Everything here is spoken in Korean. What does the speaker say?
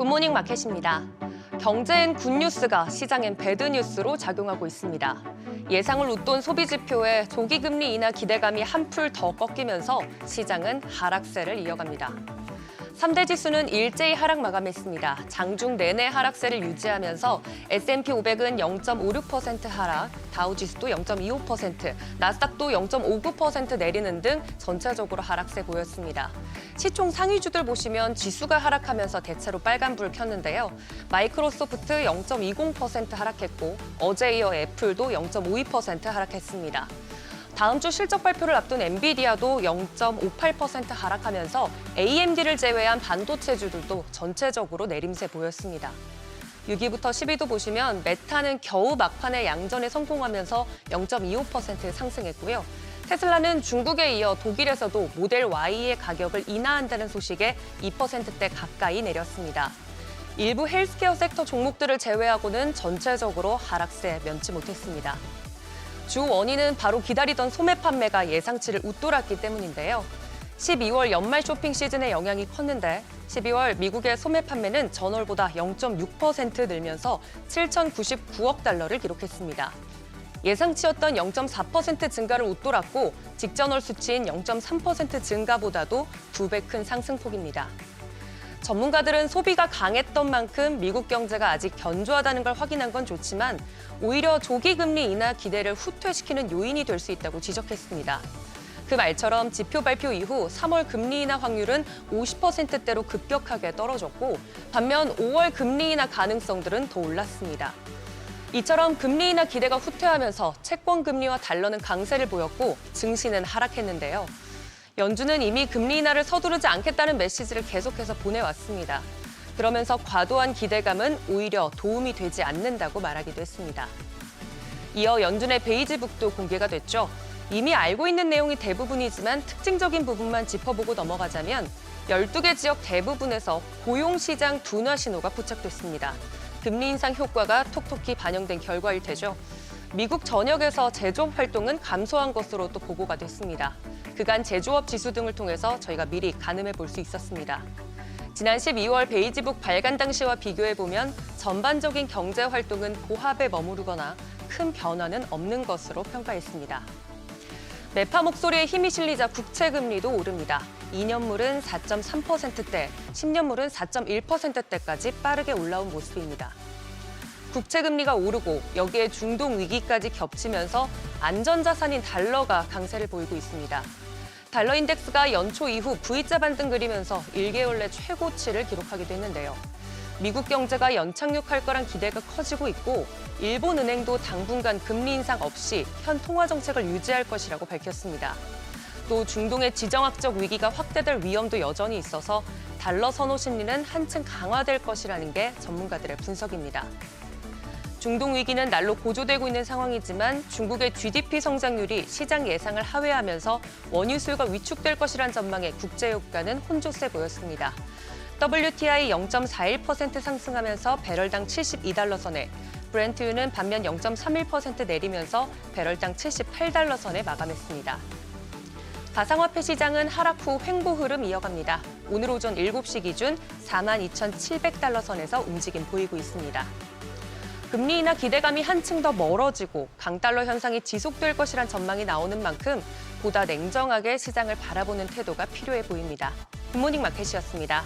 굿모닝 마켓입니다. 경제엔 굿뉴스가 시장엔 배드뉴스로 작용하고 있습니다. 예상을 웃돈 소비 지표에 조기 금리 인하 기대감이 한풀 더 꺾이면서 시장은 하락세를 이어갑니다. 3대 지수는 일제히 하락 마감했습니다. 장중 내내 하락세를 유지하면서 S&P 500은 0.56% 하락, 다우지수도 0.25%, 나스닥도 0.59% 내리는 등 전체적으로 하락세 보였습니다. 시총 상위주들 보시면 지수가 하락하면서 대체로 빨간불 켰는데요. 마이크로소프트 0.20% 하락했고 어제 이어 애플도 0.52% 하락했습니다. 다음 주 실적 발표를 앞둔 엔비디아도 0.58% 하락하면서 AMD를 제외한 반도체주들도 전체적으로 내림세 보였습니다. 6위부터 10위도 보시면 메타는 겨우 막판에 양전에 성공하면서 0.25% 상승했고요. 테슬라는 중국에 이어 독일에서도 모델 Y의 가격을 인하한다는 소식에 2%대 가까이 내렸습니다. 일부 헬스케어 섹터 종목들을 제외하고는 전체적으로 하락세 면치 못했습니다. 주 원인은 바로 기다리던 소매 판매가 예상치를 웃돌았기 때문인데요. 12월 연말 쇼핑 시즌의 영향이 컸는데 12월 미국의 소매 판매는 전월보다 0.6% 늘면서 7,099억 달러를 기록했습니다. 예상치였던 0.4% 증가를 웃돌았고 직전월 수치인 0.3% 증가보다도 2배 큰 상승폭입니다. 전문가들은 소비가 강했던 만큼 미국 경제가 아직 견조하다는 걸 확인한 건 좋지만 오히려 조기 금리 인하 기대를 후퇴시키는 요인이 될 수 있다고 지적했습니다. 그 말처럼 지표 발표 이후 3월 금리 인하 확률은 50%대로 급격하게 떨어졌고 반면 5월 금리 인하 가능성들은 더 올랐습니다. 이처럼 금리 인하 기대가 후퇴하면서 채권 금리와 달러는 강세를 보였고 증시는 하락했는데요. 연준은 이미 금리 인하를 서두르지 않겠다는 메시지를 계속해서 보내왔습니다. 그러면서 과도한 기대감은 오히려 도움이 되지 않는다고 말하기도 했습니다. 이어 연준의 베이지북도 공개가 됐죠. 이미 알고 있는 내용이 대부분이지만 특징적인 부분만 짚어보고 넘어가자면 12개 지역 대부분에서 고용시장 둔화 신호가 포착됐습니다. 금리 인상 효과가 톡톡히 반영된 결과일 테죠. 미국 전역에서 제조업 활동은 감소한 것으로 또 보고가 됐습니다. 그간 제조업 지수 등을 통해서 저희가 미리 가늠해 볼 수 있었습니다. 지난 12월 베이지북 발간 당시와 비교해보면 전반적인 경제 활동은 고합에 머무르거나 큰 변화는 없는 것으로 평가했습니다. 매파 목소리에 힘이 실리자 국채금리도 오릅니다. 2년물은 4.3%대, 10년물은 4.1%대까지 빠르게 올라온 모습입니다. 국채금리가 오르고 여기에 중동 위기까지 겹치면서 안전자산인 달러가 강세를 보이고 있습니다. 달러 인덱스가 연초 이후 V자 반등 그리면서 1개월 내 최고치를 기록하기도 했는데요. 미국 경제가 연착륙할 거란 기대가 커지고 있고 일본은행도 당분간 금리 인상 없이 현 통화 정책을 유지할 것이라고 밝혔습니다. 또 중동의 지정학적 위기가 확대될 위험도 여전히 있어서 달러 선호 심리는 한층 강화될 것이라는 게 전문가들의 분석입니다. 중동 위기는 날로 고조되고 있는 상황이지만 중국의 GDP 성장률이 시장 예상을 하회하면서 원유 수요가 위축될 것이란 전망에 국제유가는 혼조세 보였습니다. WTI 0.41% 상승하면서 배럴당 72달러 선에, 브렌트유는 반면 0.31% 내리면서 배럴당 78달러 선에 마감했습니다. 가상화폐 시장은 하락 후 횡보 흐름 이어갑니다. 오늘 오전 7시 기준 42,700달러 선에서 움직임 보이고 있습니다. 금리 인하 기대감이 한층 더 멀어지고 강달러 현상이 지속될 것이란 전망이 나오는 만큼 보다 냉정하게 시장을 바라보는 태도가 필요해 보입니다. 굿모닝 마켓이었습니다.